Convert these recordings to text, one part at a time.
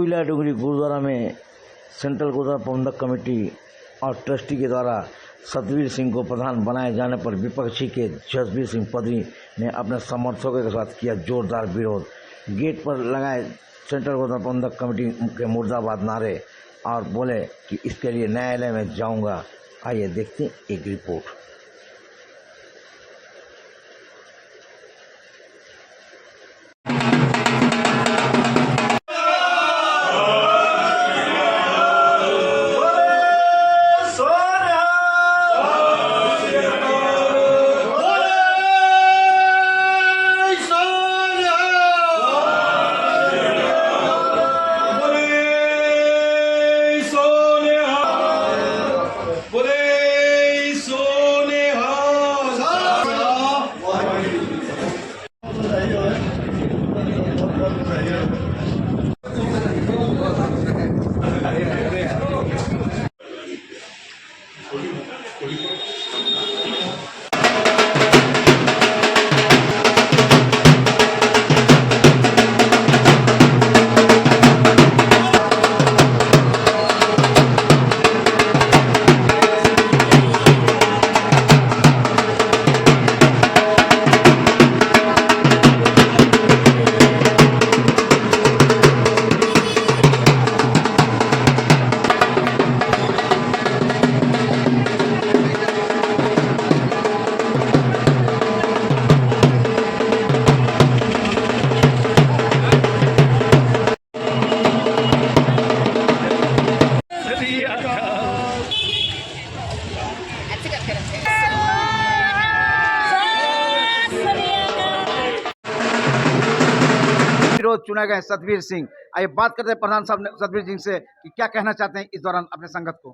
टुला डुगरी गुरुद्वारा में सेंट्रल गुरुद्वारा प्रबंधक कमेटी और ट्रस्टी के द्वारा सतवीर सिंह को प्रधान बनाए जाने पर विपक्षी के जसबीर सिंह पदवी ने अपने समर्थकों के साथ किया जोरदार विरोध। गेट पर लगाए सेंट्रल गुरुद्वारा प्रबंधक कमेटी के मुर्दाबाद नारे और बोले कि इसके लिए न्यायालय में जाऊंगा। आइए देखते हैं एक रिपोर्ट। चुने गए सतवीर सिंह। आइए बात करते हैं प्रधान साहब सतवीर सिंह से कि क्या कहना चाहते हैं इस दौरान अपने संगत को।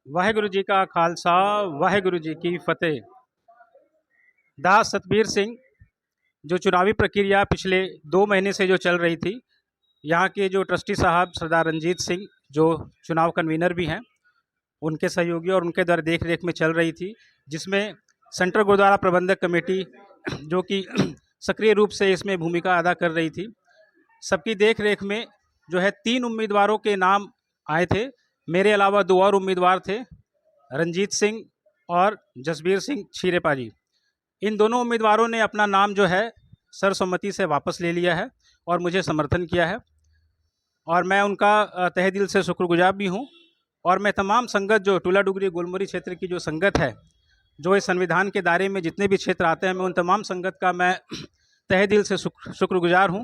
वाहेगुरु जी का खालसा, वाहेगुरु जी की फतेह। दास सतवीर सिंह, जो चुनावी प्रक्रिया पिछले 2 महीने से जो चल रही थी, यहाँ के जो ट्रस्टी साहब सरदार रंजीत सिंह जो चुनाव कन्वीनर भी हैं, उनके सहयोगी और उनके द्वारा देख रेख में चल रही थी, जिसमें सेंट्रल गुरुद्वारा प्रबंधक कमेटी जो कि सक्रिय रूप से इसमें भूमिका अदा कर रही थी, सबकी देख रेख में जो है 3 उम्मीदवारों के नाम आए थे। मेरे अलावा 2 और उम्मीदवार थे, रंजीत सिंह और जसबीर सिंह छीरेपाजी। इन दोनों उम्मीदवारों ने अपना नाम जो है सर्वसम्मति से वापस ले लिया है और मुझे समर्थन किया है, और मैं उनका तहे दिल से शुक्रगुजार भी हूँ। और मैं तमाम संगत जो टुला डुगरी गुलमुरी क्षेत्र की जो संगत है, जो इस संविधान के दायरे में जितने भी क्षेत्र आते हैं, मैं उन तमाम संगत का मैं तहे दिल से शुक्रगुजार हूँ।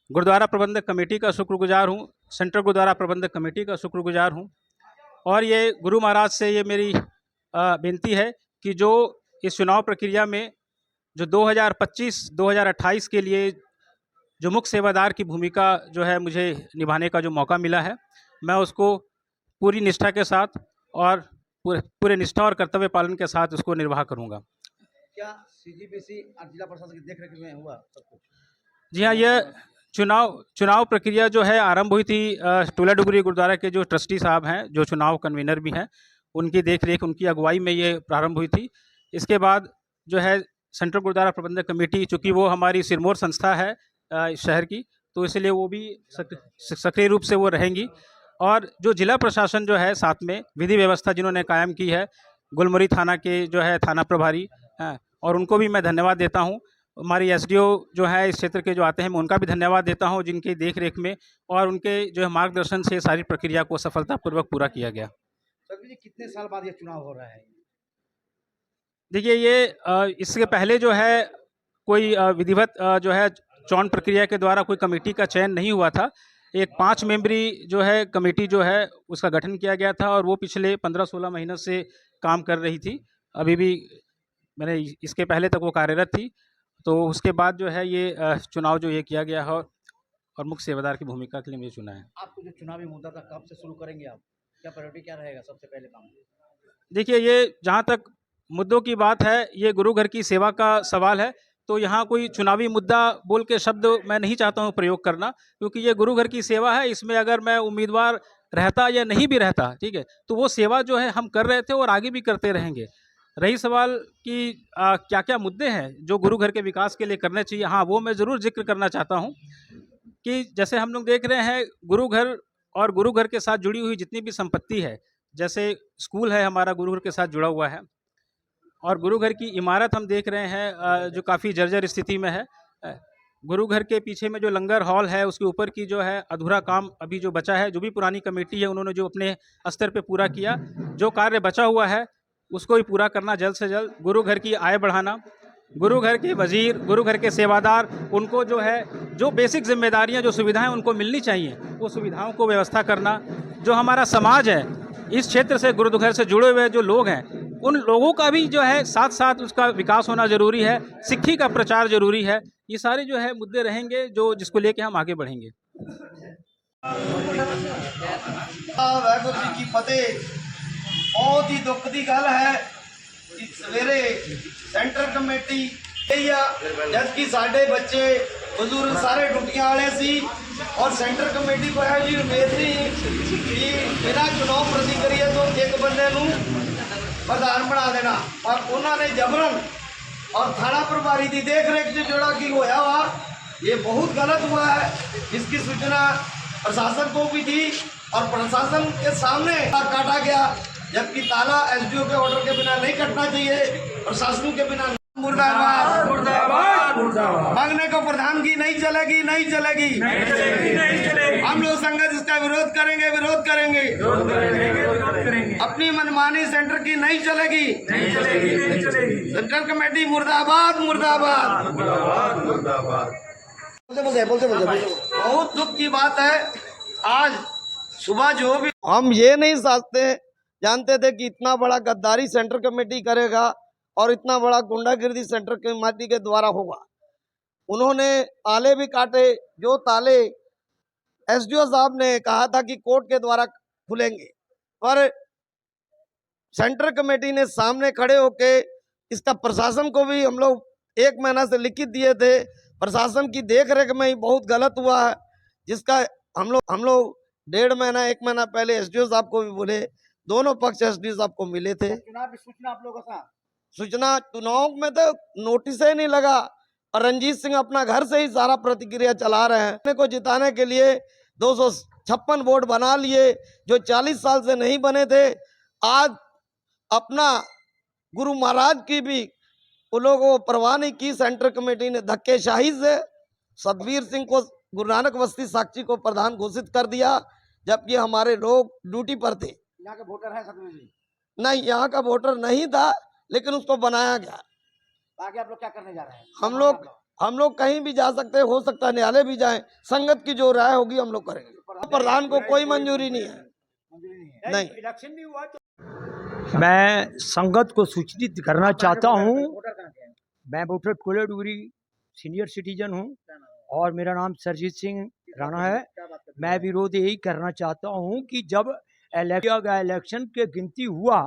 गुरुद्वारा प्रबंधक कमेटी का शुक्रगुजार हूँ, सेंट्रल गुरुद्वारा प्रबंधक कमेटी का शुक्रगुजार हूँ। और ये गुरु महाराज से ये मेरी विनती है कि जो इस चुनाव प्रक्रिया में जो 2025-2028 के लिए जो मुख्य सेवादार की भूमिका जो है मुझे निभाने का जो मौका मिला है, मैं उसको पूरी निष्ठा के साथ और पूरे निष्ठा और कर्तव्य पालन के साथ उसको निर्वाह करूँगा। क्या सीजीपीसी और जिला प्रशासन की देखरेख में हुआ सब कुछ? जी हाँ, यह चुनाव प्रक्रिया जो है आरंभ हुई थी टुला डुगरी गुरुद्वारा के जो ट्रस्टी साहब हैं, जो चुनाव कन्वीनर भी हैं, उनकी देखरेख उनकी अगुवाई में ये प्रारंभ हुई थी। इसके बाद जो है सेंट्रल गुरुद्वारा प्रबंधक कमेटी, चूँकि वो हमारी सिरमौर संस्था है शहर की, तो इसलिए वो भी सक्रिय रूप से वो रहेंगी। और जो जिला प्रशासन जो है साथ में विधि व्यवस्था जिन्होंने कायम की है, गुलमुरी थाना के जो है थाना प्रभारी हैं, और उनको भी मैं धन्यवाद देता हूँ। हमारी एसडीओ जो है इस क्षेत्र के जो आते हैं, मैं उनका भी धन्यवाद देता हूँ, जिनकी देख रेख में और उनके जो है मार्गदर्शन से सारी प्रक्रिया को सफलतापूर्वक पूरा किया गया। सतवीर जी, कितने साल बाद ये चुनाव हो रहा है? देखिए, ये इसके पहले जो है कोई विधिवत जो है चयन प्रक्रिया के द्वारा कोई कमेटी का चयन नहीं हुआ था। एक 5 मेंबरी जो है कमेटी जो है उसका गठन किया गया था, और वो पिछले 15-16 महीनों से काम कर रही थी। अभी भी मैंने इसके पहले तक वो कार्यरत थी। तो उसके बाद जो है ये चुनाव जो ये किया गया है, और मुख्य सेवादार की भूमिका के लिए मुझे चुना है। आपको जो चुनावी मुद्दा था, कब से शुरू करेंगे आप? क्या प्रायोरिटी क्या रहेगा सबसे पहले काम? देखिए, ये जहाँ तक मुद्दों की बात है, ये गुरु घर की सेवा का सवाल है, तो यहाँ कोई चुनावी मुद्दा बोल के शब्द मैं नहीं चाहता हूँ प्रयोग करना, क्योंकि ये गुरु घर की सेवा है। इसमें अगर मैं उम्मीदवार रहता या नहीं भी रहता, ठीक है, तो वो सेवा जो है हम कर रहे थे और आगे भी करते रहेंगे। रही सवाल कि क्या क्या मुद्दे हैं जो गुरु घर के विकास के लिए करने चाहिए, हाँ, वो मैं ज़रूर जिक्र करना चाहता हूँ। कि जैसे हम लोग देख रहे हैं गुरु घर और गुरु घर के साथ जुड़ी हुई जितनी भी संपत्ति है, जैसे स्कूल है हमारा गुरु घर के साथ जुड़ा हुआ है, और गुरु घर की इमारत हम देख रहे हैं जो काफ़ी जर्जर स्थिति में है। गुरु घर के पीछे में जो लंगर हॉल है उसके ऊपर की जो है अधूरा काम अभी जो बचा है, जो भी पुरानी कमेटी है उन्होंने जो अपने स्तर पे पूरा किया, जो कार्य बचा हुआ है उसको ही पूरा करना जल्द से जल्द। गुरु घर की आय बढ़ाना, गुरु घर के वजीर, गुरु घर के सेवादार, उनको जो है जो बेसिक जिम्मेदारियां, जो सुविधाएं उनको मिलनी चाहिए, वो सुविधाओं को व्यवस्था करना। जो हमारा समाज है, इस क्षेत्र से गुरु घर से जुड़े हुए जो लोग हैं, उन लोगों का भी जो है साथ साथ उसका विकास होना जरूरी है, सिक्खी का प्रचार जरूरी है। ये सारे जो है मुद्दे रहेंगे जो जिसको लेके हम आगे बढ़ेंगे। वाहगुरू जी की फतेह। बहुत ही दुख की गल है कि सवेरे सेंटर कमेटी जबकि साढ़े बच्चे बुजुर्ग सारे डुटियां वाले सी और सेंटर कमेटी को है जी उम्मीद थी कि बिना चुनाव प्रतिक्रिया तो एक बंदे नूं प्रधान बना देना, पर उन्होंने जबरन और थाना प्रभारी की देख रेख से जोड़ा कि होया हुआ ये बहुत गलत हुआ है। इसकी सूचना प्रशासन को भी थी और प्रशासन के सामने काटा गया, जबकि ताला एसडीओ के ऑर्डर के बिना नहीं कटना चाहिए, प्रशासन के बिना। मुर्दाबाद मुर्दाबाद मुर्दाबाद। मांगने को प्रधान की नहीं चलेगी, नहीं चलेगी, नहीं चलेगी, नहीं चलेगी। हम लोग संगत इसका विरोध करेंगे, विरोध करेंगे, विरोध करेंगे। अपनी मनमानी सेंटर की नहीं चलेगी, नहीं चलेगी, नहीं चलेगी। सेंटर कमेटी मुर्दाबाद मुर्दाबाद मुर्दाबाद मुर्दाबाद। बोलते बहुत दुख की बात है। आज सुबह जो भी हम ये नहीं जानते थे कि इतना बड़ा गद्दारी सेंटर कमेटी करेगा और इतना बड़ा गुंडागिर्दी सेंटर कमेटी के द्वारा होगा। उन्होंने ताले भी काटे, जो ताले एसडीओ साहब ने कहा था कि कोर्ट के द्वारा खुलेंगे, पर सेंटर कमेटी ने सामने खड़े होके इसका प्रशासन को भी हम लोग 1 महीना से लिखित दिए थे। प्रशासन की देखरेख में ही बहुत गलत हुआ है, जिसका हम लोग 1.5 महीना 1 महीना पहले एसडीओ साहब को भी बोले, दोनों पक्ष एसडीओ साहब को मिले थे। सूचना आप लोगों का सूचना चुनाव में तो नोटिस ही नहीं लगा और रंजीत सिंह अपना घर से ही सारा प्रतिक्रिया चला रहे हैं। अपने को जिताने के लिए 256 वोट बना लिए, जो 40 साल से नहीं बने थे। आज अपना गुरु महाराज की भी उन लोगों को परवाह नहीं की। सेंटर कमेटी ने धक्केशाही से सतवीर सिंह को गुरु नानक बस्ती साक्षी को प्रधान घोषित कर दिया, जबकि हमारे लोग ड्यूटी पर थे। यहाँ के वोटर है सतवीर जी? नहीं, यहाँ का वोटर नहीं था, लेकिन उसको बनाया गया। आगे आप लोग क्या करने जा रहे हैं? हम लोग कहीं भी जा सकते हैं, हो सकता है न्यायालय भी जाएं। संगत की जो राय होगी हम लोग करेंगे। प्रधान को कोई मंजूरी नहीं है, नहीं। इलेक्शन नहीं हुआ तो मैं संगत को सूचित करना चाहता हूँ। वोटर कहाँ के हैं? मैं वोटर कोलेडूरी सीनियर सिटीजन हूँ और मेरा नाम सरजीत सिंह राणा है। क्या बात करते मैं विरोध यही करना चाहता हूँ कि जब इलेक्शन के गिनती हुआ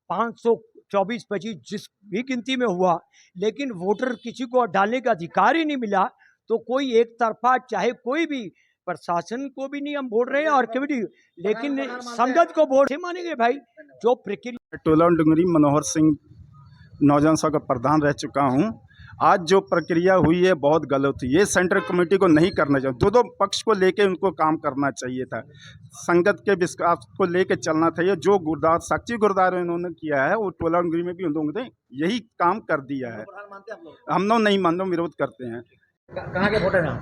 524-25 जिस भी गिनती में हुआ, लेकिन वोटर किसी को डालने का अधिकार ही नहीं मिला, तो कोई एक तरफा, चाहे कोई भी, प्रशासन को भी नहीं हम बोल रहे हैं और कमेटी, लेकिन संगत को वोट से मानेंगे भाई। जो प्रक्रिया टोला डुंगरी मनोहर सिंह नौजवान सभा का प्रधान रह चुका हूं। आज जो प्रक्रिया हुई है बहुत गलत हुई। ये सेंटर कमेटी को नहीं करना चाहिए, दो पक्ष को लेके उनको काम करना चाहिए था। संगत के विश्वास को लेके चलना चाहिए। जो गुरुद्वारा साक्षी गुरुद्वारा इन्होंने किया है वो टोला डुंगरी में भी उन लोगों ने यही काम कर दिया है। मानते हैं आप लोग? हम लोग नहीं मानते, विरोध करते हैं। कहाँ के वोटर हैं?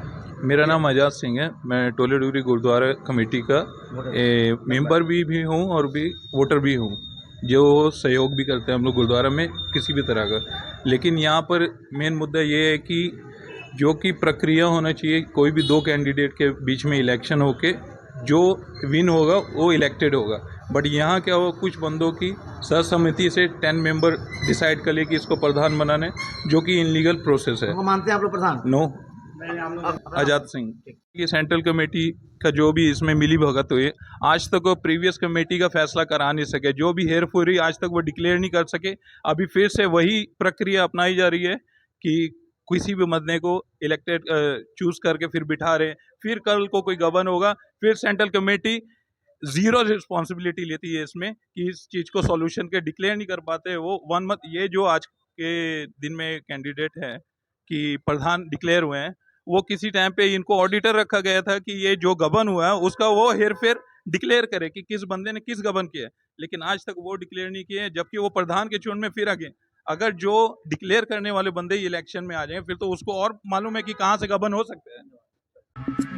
मेरा नाम आजाद सिंह है। मैं टोले डुगरी गुरुद्वारा कमेटी का मेंबर भी हूँ और भी वोटर भी हूँ, जो सहयोग भी करते हैं हम लोग गुरुद्वारा में किसी भी तरह का। लेकिन यहाँ पर मेन मुद्दा ये है कि जो कि प्रक्रिया होना चाहिए, कोई भी 2 कैंडिडेट के बीच में इलेक्शन होके जो विन होगा वो इलेक्टेड होगा। बट यहाँ क्या हुआ, कुछ बंदों की सर्वसम्मति से 10 मेंबर डिसाइड कर ले कि इसको प्रधान बनाने, जो कि इनलीगल प्रोसेस है। उनको मानते हैं आप लोग प्रधान? नो। आजाद सिंह, ये सेंट्रल कमेटी का जो भी इसमें मिली भगत हुई, आज तक वो प्रीवियस कमेटी का फैसला करा नहीं सके। जो भी हेरफेरी आज तक वो डिक्लेयर नहीं कर सके। अभी फिर से वही प्रक्रिया अपनाई जा रही है कि किसी भी बंदे को इलेक्टेड चूज करके फिर बिठा रहे हैं। फिर कल को कोई गवर्न होगा, फिर सेंट्रल कमेटी जीरो रिस्पॉन्सिबिलिटी लेती है इसमें कि इस चीज़ को सॉल्यूशन के डिक्लेयर नहीं कर पाते वो वन मत। ये जो आज के दिन में कैंडिडेट है कि प्रधान डिक्लेयर हुए हैं, वो किसी टाइम पे इनको ऑडिटर रखा गया था कि ये जो गबन हुआ है उसका वो हेरफेर डिक्लेयर करे कि किस बंदे ने किस गबन किया है, लेकिन आज तक वो डिक्लेयर नहीं किए, जबकि वो प्रधान के चुनाव में फिर आगे। अगर जो डिक्लेयर करने वाले बंदे इलेक्शन में आ जाएं फिर तो उसको और मालूम है कि कहाँ से गबन हो सकता है।